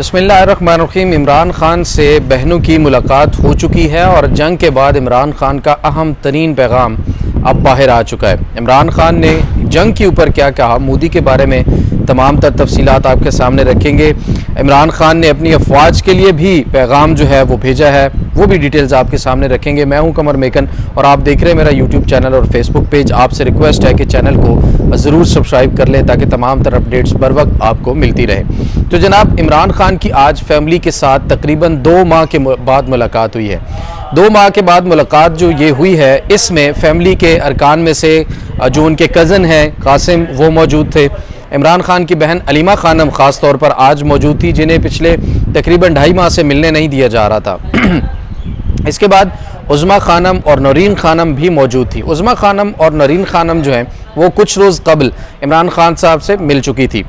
بسم اللہ الرحمن الرحیم۔ عمران خان سے بہنوں کی ملاقات ہو چکی ہے اور جنگ کے بعد عمران خان کا اہم ترین پیغام اب باہر آ چکا ہے۔ عمران خان نے جنگ کے اوپر کیا کہا، مودی کے بارے میں تمام تر تفصیلات آپ کے سامنے رکھیں گے۔ عمران خان نے اپنی افواج کے لیے بھی پیغام جو ہے وہ بھیجا ہے، وہ بھی ڈیٹیلز آپ کے سامنے رکھیں گے۔ میں ہوں قمر میکن اور آپ دیکھ رہے ہیں میرا یوٹیوب چینل اور فیس بک پیج۔ آپ سے ریکویسٹ ہے کہ چینل کو ضرور سبسکرائب کر لیں تاکہ تمام تر اپڈیٹس بر وقت آپ کو ملتی رہے۔ تو جناب، عمران خان کی آج فیملی کے ساتھ تقریباً 2 ماہ کے بعد ملاقات ہوئی ہے۔ 2 ماہ کے بعد ملاقات جو یہ ہوئی ہے، اس میں فیملی کے ارکان میں سے جو ان کے کزن ہیں قاسم، وہ موجود تھے۔ عمران خان کی بہن علیمہ خانم خاص طور پر آج موجود تھی، جنہیں پچھلے تقریباً 2.5 ماہ سے ملنے نہیں دیا جا رہا تھا۔ اس کے بعد عظمیٰ خانم اور نورین خانم بھی موجود تھی۔ عظمیٰ خانم اور نورین خانم جو ہیں وہ کچھ روز قبل عمران خان صاحب سے مل چکی تھی۔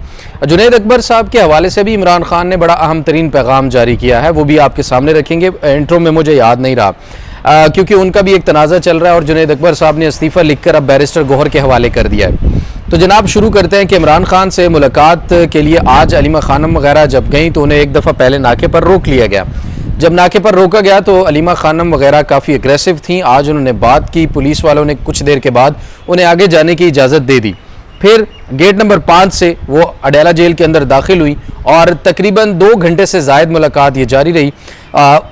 جنید اکبر صاحب کے حوالے سے بھی عمران خان نے بڑا اہم ترین پیغام جاری کیا ہے، وہ بھی آپ کے سامنے رکھیں گے۔ انٹرو میں مجھے یاد نہیں رہا کیونکہ ان کا بھی ایک تنازع چل رہا ہے اور جنید اکبر صاحب نے استعفیٰ لکھ کر اب بیرسٹر گوہر کے حوالے کر دیا ہے۔ تو جناب شروع کرتے ہیں کہ عمران خان سے ملاقات کے لیے آج علیمہ خانم وغیرہ جب گئیں تو انہیں ایک دفعہ پہلے ناکے پر روک لیا گیا۔ جب ناکے پر روکا گیا تو علیمہ خانم وغیرہ کافی اگریسو تھیں۔ آج انہوں نے بات کی، پولیس والوں نے کچھ دیر کے بعد انہیں آگے جانے کی اجازت دے دی۔ پھر گیٹ نمبر 5 سے وہ اڈیالہ جیل کے اندر داخل ہوئی اور تقریباً 2 گھنٹے سے زائد ملاقات یہ جاری رہی۔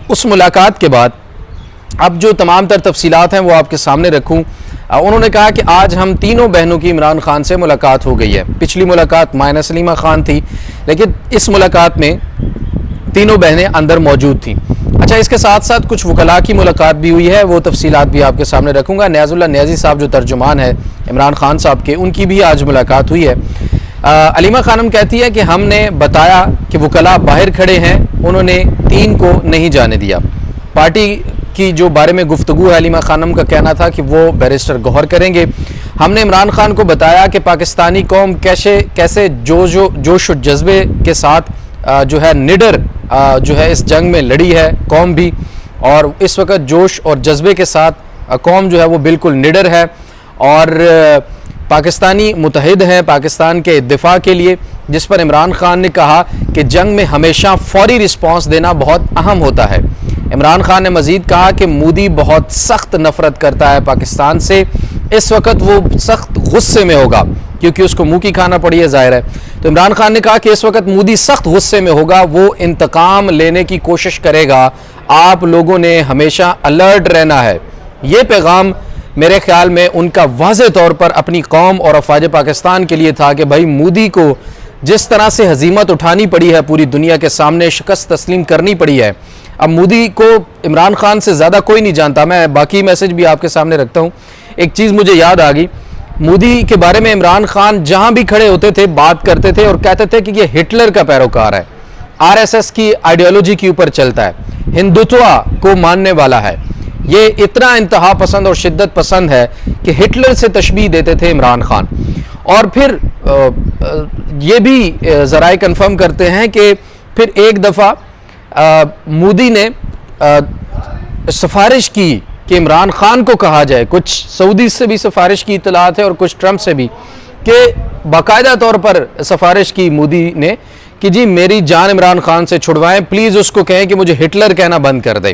اس ملاقات کے بعد اب جو تمام تر تفصیلات ہیں وہ آپ کے سامنے رکھوں۔ انہوں نے کہا کہ آج ہم تینوں بہنوں کی عمران خان سے ملاقات ہو گئی ہے۔ پچھلی ملاقات مائنس علیمہ خان تھی، لیکن اس ملاقات میں تینوں بہنیں اندر موجود تھیں۔ اچھا، اس کے ساتھ ساتھ کچھ وکلاء کی ملاقات بھی ہوئی ہے، وہ تفصیلات بھی آپ کے سامنے رکھوں گا۔ نیاز اللہ نیازی صاحب جو ترجمان ہے عمران خان صاحب کے، ان کی بھی آج ملاقات ہوئی ہے۔ علیمہ خانم کہتی ہے کہ ہم نے بتایا کہ وکلاء باہر کھڑے ہیں، انہوں نے 3 کو نہیں جانے دیا۔ پارٹی کی جو بارے میں گفتگو ہے، علیمہ خانم کا کہنا تھا کہ وہ بیرسٹر گوہر کریں گے۔ ہم نے عمران خان کو بتایا کہ پاکستانی قوم کیسے جوش و جذبے کے ساتھ جو ہے نڈر جو ہے اس جنگ میں لڑی ہے قوم بھی، اور اس وقت جوش اور جذبے کے ساتھ قوم جو ہے وہ بالکل نڈر ہے اور پاکستانی متحد ہیں پاکستان کے دفاع کے لیے، جس پر عمران خان نے کہا کہ جنگ میں ہمیشہ فوری رسپانس دینا بہت اہم ہوتا ہے۔ عمران خان نے مزید کہا کہ مودی بہت سخت نفرت کرتا ہے پاکستان سے، اس وقت وہ سخت غصے میں ہوگا کیونکہ اس کو منہ کی کھانا پڑی ہے، ظاہر ہے۔ تو عمران خان نے کہا کہ اس وقت مودی سخت غصے میں ہوگا، وہ انتقام لینے کی کوشش کرے گا، آپ لوگوں نے ہمیشہ الرٹ رہنا ہے۔ یہ پیغام میرے خیال میں ان کا واضح طور پر اپنی قوم اور افواج پاکستان کے لیے تھا کہ بھائی مودی کو جس طرح سے ہزیمت اٹھانی پڑی ہے، پوری دنیا کے سامنے شکست تسلیم کرنی پڑی ہے، اب مودی کو عمران خان سے زیادہ کوئی نہیں جانتا۔ میں باقی میسج بھی آپ کے سامنے رکھتا ہوں۔ ایک چیز مجھے یاد آ گئی، مودی کے بارے میں عمران خان جہاں بھی کھڑے ہوتے تھے بات کرتے تھے اور کہتے تھے کہ یہ ہٹلر کا پیروکار ہے، RSS کی آئیڈیالوجی کے اوپر چلتا ہے، ہندوتوا کو ماننے والا ہے، یہ اتنا انتہا پسند اور شدت پسند ہے کہ ہٹلر سے تشبیہ دیتے تھے عمران خان۔ اور پھر یہ بھی ذرائع کنفرم کرتے ہیں کہ پھر ایک دفعہ مودی نے سفارش کی کہ عمران خان کو کہا جائے، کچھ سعودی سے بھی سفارش کی اطلاعات ہے اور کچھ ٹرمپ سے بھی، کہ باقاعدہ طور پر سفارش کی مودی نے کہ جی میری جان عمران خان سے چھڑوائیں، پلیز اس کو کہیں کہ مجھے ہٹلر کہنا بند کر دے۔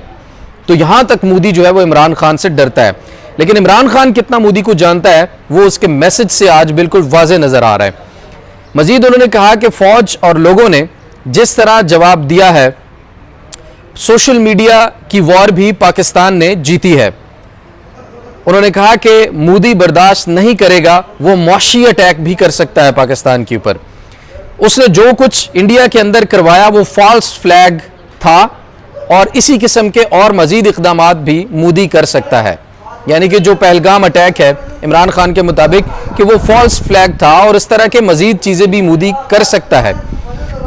تو یہاں تک مودی جو ہے وہ عمران خان سے ڈرتا ہے، لیکن عمران خان کتنا مودی کو جانتا ہے وہ اس کے میسج سے آج بالکل واضح نظر آ رہا ہے۔ مزید انہوں نے کہا کہ فوج اور لوگوں نے جس طرح جواب دیا ہے، سوشل میڈیا کی وار بھی پاکستان نے جیتی ہے۔ انہوں نے کہا کہ مودی برداشت نہیں کرے گا، وہ معاشی اٹیک بھی کر سکتا ہے پاکستان کے اوپر۔ اس نے جو کچھ انڈیا کے اندر کروایا وہ فالس فلیگ تھا اور اسی قسم کے اور مزید اقدامات بھی مودی کر سکتا ہے، یعنی کہ جو پہلگام اٹیک ہے عمران خان کے مطابق کہ وہ فالس فلیگ تھا اور اس طرح کے مزید چیزیں بھی مودی کر سکتا ہے۔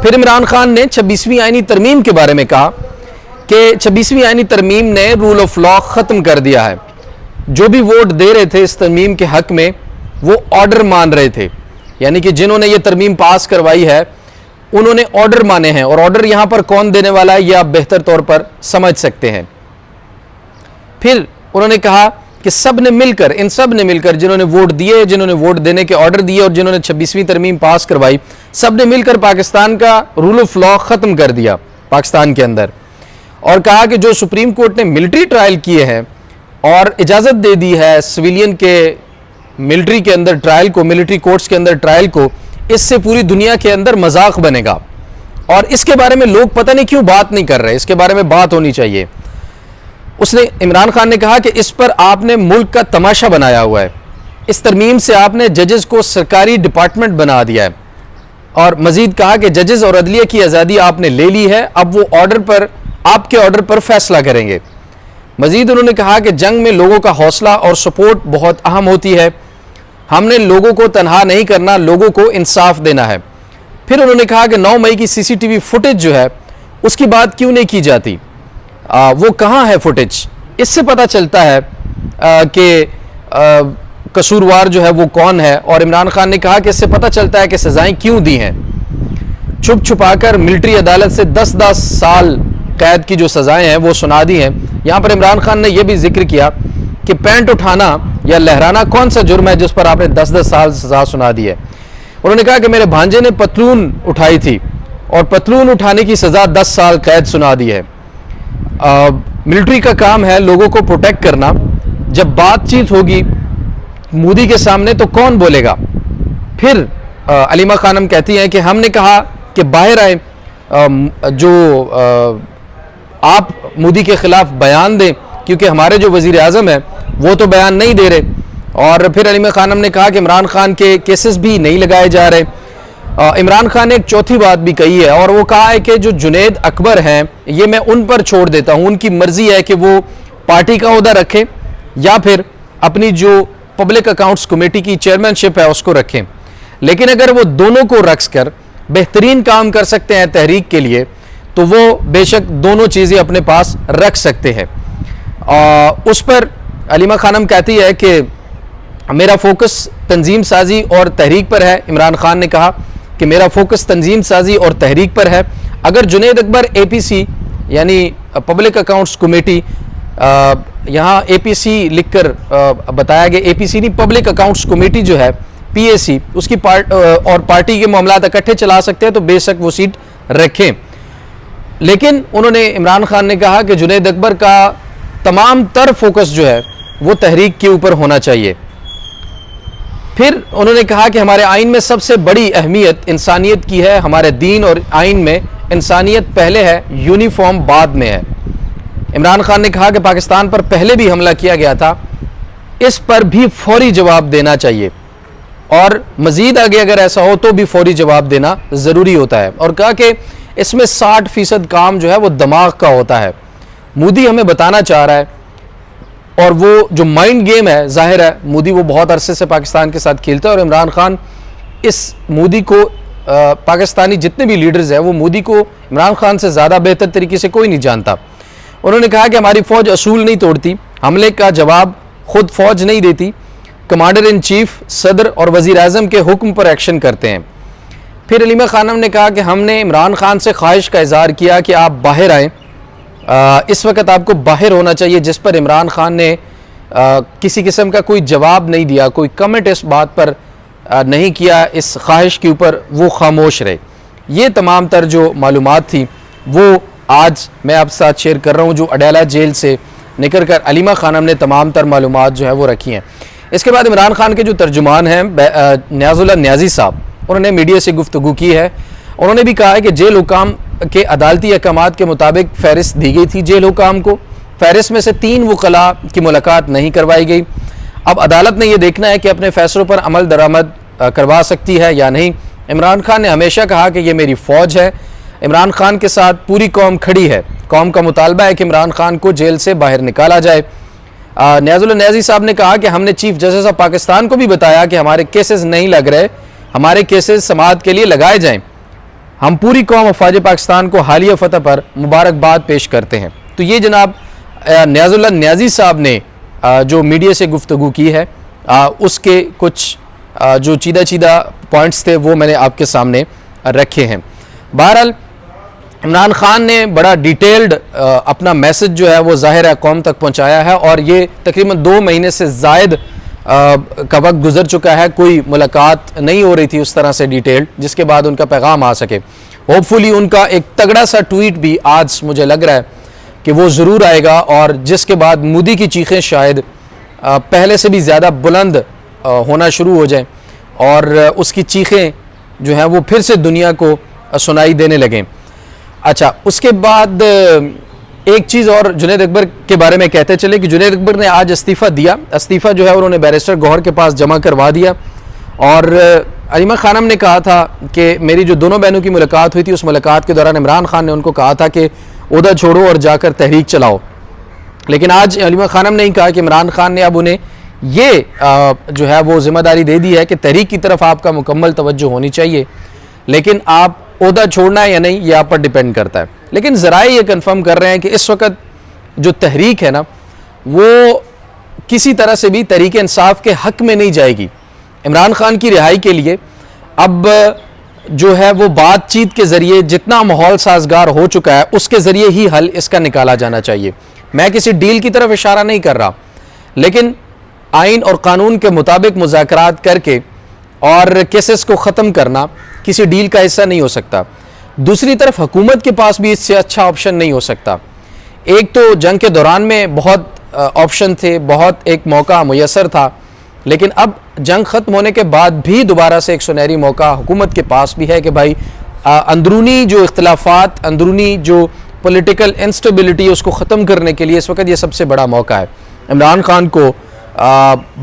پھر عمران خان نے 26ویں آئینی ترمیم کے بارے میں کہا کہ 26ویں آئینی ترمیم نے رول آف لا ختم کر دیا ہے۔ جو بھی ووٹ دے رہے تھے اس ترمیم کے حق میں وہ آرڈر مان رہے تھے، یعنی کہ جنہوں نے یہ ترمیم پاس کروائی ہے انہوں نے آرڈر مانے ہیں، اور آرڈر یہاں پر کون دینے والا ہے یہ آپ بہتر طور پر سمجھ سکتے ہیں۔ پھر انہوں نے کہا کہ سب نے مل کر، ان سب نے مل کر، جنہوں نے ووٹ دیے، جنہوں نے ووٹ دینے کے آرڈر دیے اور جنہوں نے 26ویں ترمیم پاس کروائی، سب نے مل کر پاکستان کا رول آف لا ختم کر دیا پاکستان کے اندر، اور کہا کہ جو سپریم کورٹ نے ملٹری ٹرائل کیے ہیں اور اجازت دے دی ہے سویلین کے ملٹری کے اندر ٹرائل کو، ملٹری کورٹس کے اندر ٹرائل کو، اس سے پوری دنیا کے اندر مذاق بنے گا، اور اس کے بارے میں لوگ پتہ نہیں کیوں بات نہیں کر رہے، اس کے بارے میں بات ہونی چاہیے۔ اس نے، عمران خان نے کہا کہ اس پر آپ نے ملک کا تماشا بنایا ہوا ہے، اس ترمیم سے آپ نے ججز کو سرکاری ڈپارٹمنٹ بنا دیا ہے، اور مزید کہا کہ ججز اور عدلیہ کی آزادی آپ نے لے لی ہے، اب وہ آپ کے آرڈر پر فیصلہ کریں گے۔ مزید انہوں نے کہا کہ جنگ میں لوگوں کا حوصلہ اور سپورٹ بہت اہم ہوتی ہے، ہم نے لوگوں کو تنہا نہیں کرنا، لوگوں کو انصاف دینا ہے۔ پھر انہوں نے کہا کہ 9 مئی کی سی سی ٹی وی فوٹیج جو ہے اس کی بات کیوں نہیں کی جاتی، وہ کہاں ہے فوٹیج؟ اس سے پتہ چلتا ہے کہ قصوروار جو ہے وہ کون ہے، اور عمران خان نے کہا کہ اس سے پتہ چلتا ہے کہ سزائیں کیوں دی ہیں۔ چھپ چھپا کر ملٹری عدالت سے 10 سال قید کی جو سزائیں ہیں وہ سنا دی ہیں۔ یہاں پر عمران خان نے یہ بھی ذکر کیا کہ پینٹ اٹھانا یا لہرانا کون سا جرم ہے جس پر آپ نے 10 سال سزا سنا دی ہے۔ انہوں نے کہا کہ میرے بھانجے نے پتلون اٹھائی تھی اور پتلون اٹھانے کی سزا 10 سال قید سنا دی ہے۔ ملٹری کا کام ہے لوگوں کو پروٹیکٹ کرنا، جب بات چیت ہوگی مودی کے سامنے تو کون بولے گا؟ پھر علیمہ خانم کہتی ہیں کہ ہم نے کہا کہ باہر آئے، جو آپ مودی کے خلاف بیان دیں، کیونکہ ہمارے جو وزیر اعظم ہیں وہ تو بیان نہیں دے رہے۔ اور پھر علیمہ خانم نے کہا کہ عمران خان کے کیسز بھی نہیں لگائے جا رہے۔ عمران خان نے ایک چوتھی بات بھی کہی ہے، اور وہ کہا ہے کہ جو جنید اکبر ہیں یہ میں ان پر چھوڑ دیتا ہوں، ان کی مرضی ہے کہ وہ پارٹی کا عہدہ رکھیں یا پھر اپنی جو پبلک اکاؤنٹس کمیٹی کی چیئرمین شپ ہے اس کو رکھیں، لیکن اگر وہ دونوں کو رکھ کر بہترین کام کر سکتے ہیں تحریک کے لیے تو وہ بے شک دونوں چیزیں اپنے پاس رکھ سکتے ہیں۔ اس پر علیمہ خانم کہتی ہے کہ میرا فوکس تنظیم سازی اور تحریک پر ہے۔ عمران خان نے کہا کہ میرا فوکس تنظیم سازی اور تحریک پر ہے، اگر جنید اکبر اے پی سی یعنی پبلک اکاؤنٹس کمیٹی، یہاں اے پی سی لکھ کر بتایا گیا، اے پی سی نہیں پبلک اکاؤنٹس کمیٹی جو ہے پی اے سی، اس کی اور پارٹی کے معاملات اکٹھے چلا سکتے ہیں تو بے شک وہ سیٹ رکھیں۔ لیکن انہوں نے، عمران خان نے کہا کہ جنید اکبر کا تمام تر فوکس جو ہے وہ تحریک کے اوپر ہونا چاہیے۔ پھر انہوں نے کہا کہ ہمارے آئین میں سب سے بڑی اہمیت انسانیت کی ہے، ہمارے دین اور آئین میں انسانیت پہلے ہے، یونیفارم بعد میں ہے۔ عمران خان نے کہا کہ پاکستان پر پہلے بھی حملہ کیا گیا تھا، اس پر بھی فوری جواب دینا چاہیے، اور مزید آگے اگر ایسا ہو تو بھی فوری جواب دینا ضروری ہوتا ہے، اور کہا کہ اس میں 60% کام جو ہے وہ دماغ کا ہوتا ہے۔ مودی ہمیں بتانا چاہ رہا ہے، اور وہ جو مائنڈ گیم ہے، ظاہر ہے مودی وہ بہت عرصے سے پاکستان کے ساتھ کھیلتا ہے، اور عمران خان اس مودی کو، پاکستانی جتنے بھی لیڈرز ہیں وہ مودی کو عمران خان سے زیادہ بہتر طریقے سے کوئی نہیں جانتا۔ انہوں نے کہا کہ ہماری فوج اصول نہیں توڑتی، حملے کا جواب خود فوج نہیں دیتی، کمانڈر ان چیف، صدر اور وزیر اعظم کے حکم پر ایکشن کرتے ہیں۔ پھر علیمہ خانم نے کہا کہ ہم نے عمران خان سے خواہش کا اظہار کیا کہ آپ باہر آئیں، اس وقت آپ کو باہر ہونا چاہیے، جس پر عمران خان نے کسی قسم کا کوئی جواب نہیں دیا، کوئی کمنٹ اس بات پر نہیں کیا، اس خواہش کے اوپر وہ خاموش رہے۔ یہ تمام تر جو معلومات تھی وہ آج میں آپ ساتھ شیئر کر رہا ہوں، جو اڈیالہ جیل سے نکل کر علیمہ خانم نے تمام تر معلومات جو ہے وہ رکھی ہیں۔ اس کے بعد عمران خان کے جو ترجمان ہیں نیاز اللہ نیازی صاحب، انہوں نے میڈیا سے گفتگو کی ہے، انہوں نے بھی کہا ہے کہ جیل حکام کے عدالتی احکامات کے مطابق فہرست دی گئی تھی جیل حکام کو، فہرست میں سے 3 وکلاء کی ملاقات نہیں کروائی گئی، اب عدالت نے یہ دیکھنا ہے کہ اپنے فیصلوں پر عمل درآمد کروا سکتی ہے یا نہیں۔ عمران خان نے ہمیشہ کہا کہ یہ میری فوج ہے، عمران خان کے ساتھ پوری قوم کھڑی ہے، قوم کا مطالبہ ہے کہ عمران خان کو جیل سے باہر نکالا جائے۔ نیاز اللہ نیازی صاحب نے کہا کہ ہم نے چیف جسٹس آف پاکستان کو بھی بتایا کہ ہمارے کیسز نہیں لگ رہے، ہمارے کیسز سماعت کے لیے لگائے جائیں، ہم پوری قوم افواج پاکستان کو حالیہ فتح پر مبارکباد پیش کرتے ہیں۔ تو یہ جناب نیاز اللہ نیازی صاحب نے جو میڈیا سے گفتگو کی ہے، اس کے کچھ جو چیدہ پوائنٹس تھے وہ میں نے آپ کے سامنے رکھے ہیں۔ بہرحال عمران خان نے بڑا ڈیٹیلڈ اپنا میسج جو ہے وہ ظاہر ہے قوم تک پہنچایا ہے، اور یہ تقریباً 2 مہینے سے زائد کا وقت گزر چکا ہے، کوئی ملاقات نہیں ہو رہی تھی اس طرح سے ڈیٹیلڈ جس کے بعد ان کا پیغام آ سکے۔ ہوپ فلی ان کا ایک تگڑا سا ٹویٹ بھی آج مجھے لگ رہا ہے کہ وہ ضرور آئے گا، اور جس کے بعد مودی کی چیخیں شاید پہلے سے بھی زیادہ بلند ہونا شروع ہو جائیں، اور اس کی چیخیں جو ہیں وہ پھر سے دنیا کو سنائی دینے لگیں۔ اچھا، اس کے بعد ایک چیز اور جنید اکبر کے بارے میں کہتے چلے کہ جنید اکبر نے آج استعفیٰ دیا۔ استعفیٰ جو ہے انہوں نے بیرسٹر گوہر کے پاس جمع کروا دیا، اور علیمہ خانم نے کہا تھا کہ میری جو دونوں بہنوں کی ملاقات ہوئی تھی، اس ملاقات کے دوران عمران خان نے ان کو کہا تھا کہ عہدہ چھوڑو اور جا کر تحریک چلاؤ، لیکن آج علیمہ خانم نے کہا کہ عمران خان نے اب انہیں یہ جو ہے وہ ذمہ داری دے دی ہے کہ تحریک کی طرف آپ کا مکمل توجہ ہونی چاہیے، لیکن آپ عہدہ چھوڑنا ہے یا نہیں یہ آپ پر ڈیپینڈ کرتا ہے۔ لیکن ذرائع یہ کنفرم کر رہے ہیں کہ اس وقت جو تحریک ہے نا وہ کسی طرح سے بھی تحریک انصاف کے حق میں نہیں جائے گی۔ عمران خان کی رہائی کے لیے اب جو ہے وہ بات چیت کے ذریعے جتنا ماحول سازگار ہو چکا ہے اس کے ذریعے ہی حل اس کا نکالا جانا چاہیے۔ میں کسی ڈیل کی طرف اشارہ نہیں کر رہا، لیکن آئین اور قانون کے مطابق مذاکرات کر کے اور کیسز کو ختم کرنا کسی ڈیل کا حصہ نہیں ہو سکتا۔ دوسری طرف حکومت کے پاس بھی اس سے اچھا آپشن نہیں ہو سکتا۔ ایک تو جنگ کے دوران میں بہت آپشن تھے، بہت ایک موقع میسر تھا، لیکن اب جنگ ختم ہونے کے بعد بھی دوبارہ سے ایک سنہری موقع حکومت کے پاس بھی ہے کہ بھائی اندرونی جو اختلافات، اندرونی جو پولیٹیکل انسٹیبلٹی اس کو ختم کرنے کے لیے اس وقت یہ سب سے بڑا موقع ہے۔ عمران خان کو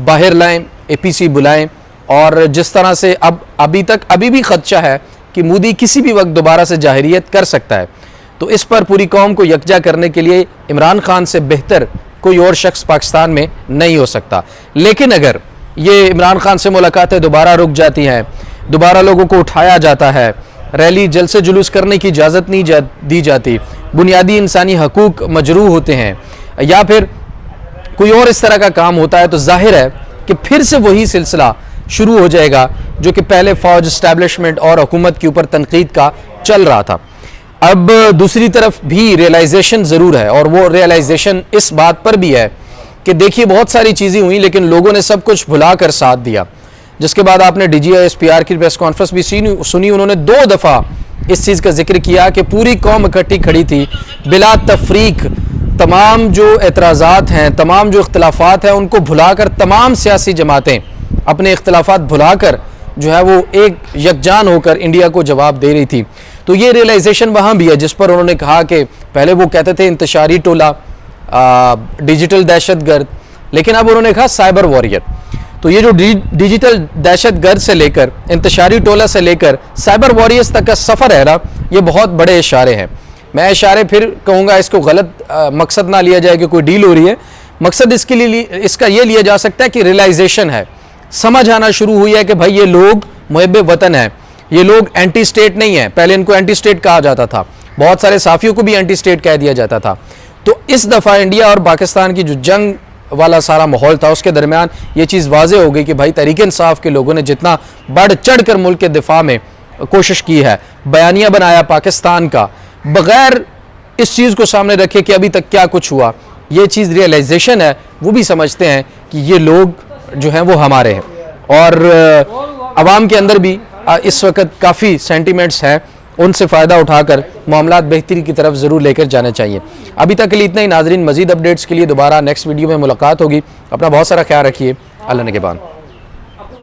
باہر لائیں، اے پی سی بلائیں، اور جس طرح سے ابھی بھی خدشہ ہے کہ مودی کسی بھی وقت دوبارہ سے جاہریت کر سکتا ہے، تو اس پر پوری قوم کو یکجا کرنے کے لیے عمران خان سے بہتر کوئی اور شخص پاکستان میں نہیں ہو سکتا۔ لیکن اگر یہ عمران خان سے ملاقاتیں دوبارہ رک جاتی ہیں، دوبارہ لوگوں کو اٹھایا جاتا ہے، ریلی جلسے جلوس کرنے کی اجازت نہیں دی جاتی، بنیادی انسانی حقوق مجروح ہوتے ہیں، یا پھر کوئی اور اس طرح کا کام ہوتا ہے، تو ظاہر ہے کہ پھر سے وہی سلسلہ شروع ہو جائے گا جو کہ پہلے فوج اسٹیبلشمنٹ اور حکومت کے اوپر تنقید کا چل رہا تھا۔ اب دوسری طرف بھی ریئلائزیشن ضرور ہے، اور وہ ریئلائزیشن اس بات پر بھی ہے کہ دیکھیے بہت ساری چیزیں ہوئیں لیکن لوگوں نے سب کچھ بھلا کر ساتھ دیا، جس کے بعد آپ نے D G I S P R کی پریس کانفرنس بھی سنی، انہوں نے 2 دفعہ اس چیز کا ذکر کیا کہ پوری قوم اکٹھی کھڑی تھی بلا تفریق، تمام جو اعتراضات ہیں، تمام جو اختلافات ہیں ان کو بھلا کر، تمام سیاسی جماعتیں اپنے اختلافات بھلا کر جو ہے وہ ایک یکجان ہو کر انڈیا کو جواب دے رہی تھی۔ تو یہ ریئلائزیشن وہاں بھی ہے جس پر انہوں نے کہا کہ پہلے وہ کہتے تھے انتشاری ٹولہ، ڈیجیٹل دہشت گرد، لیکن اب انہوں نے کہا سائبر واریر۔ تو یہ جو ڈیجیٹل دہشت گرد سے لے کر انتشاری ٹولہ سے لے کر سائبر واریئرز تک کا سفر ہے نا، یہ بہت بڑے اشارے ہیں۔ میں اشارے پھر کہوں گا اس کو غلط مقصد نہ لیا جائے کہ کوئی ڈیل ہو رہی ہے، مقصد اس کا یہ لیا جا سکتا ہے کہ ریئلائزیشن ہے، سمجھ آنا شروع ہوئی ہے کہ بھائی یہ لوگ محب وطن ہیں، یہ لوگ اینٹی سٹیٹ نہیں ہیں۔ پہلے ان کو اینٹی سٹیٹ کہا جاتا تھا، بہت سارے صحافیوں کو بھی اینٹی سٹیٹ کہہ دیا جاتا تھا۔ تو اس دفعہ انڈیا اور پاکستان کی جو جنگ والا سارا ماحول تھا اس کے درمیان یہ چیز واضح ہو گئی کہ بھائی تحریک انصاف کے لوگوں نے جتنا بڑھ چڑھ کر ملک کے دفاع میں کوشش کی ہے، بیانیہ بنایا پاکستان کا، بغیر اس چیز کو سامنے رکھے کہ ابھی تک کیا کچھ ہوا، یہ چیز ریئلائزیشن ہے، وہ بھی سمجھتے ہیں کہ یہ لوگ جو ہیں وہ ہمارے ہیں۔ اور عوام کے اندر بھی اس وقت کافی سینٹیمنٹس ہیں، ان سے فائدہ اٹھا کر معاملات بہتری کی طرف ضرور لے کر جانے چاہیے۔ ابھی تک کے لیے اتنا ہی ناظرین، مزید اپڈیٹس کے لیے دوبارہ نیکسٹ ویڈیو میں ملاقات ہوگی۔ اپنا بہت سارا خیال رکھیے، اللہ نگہبان۔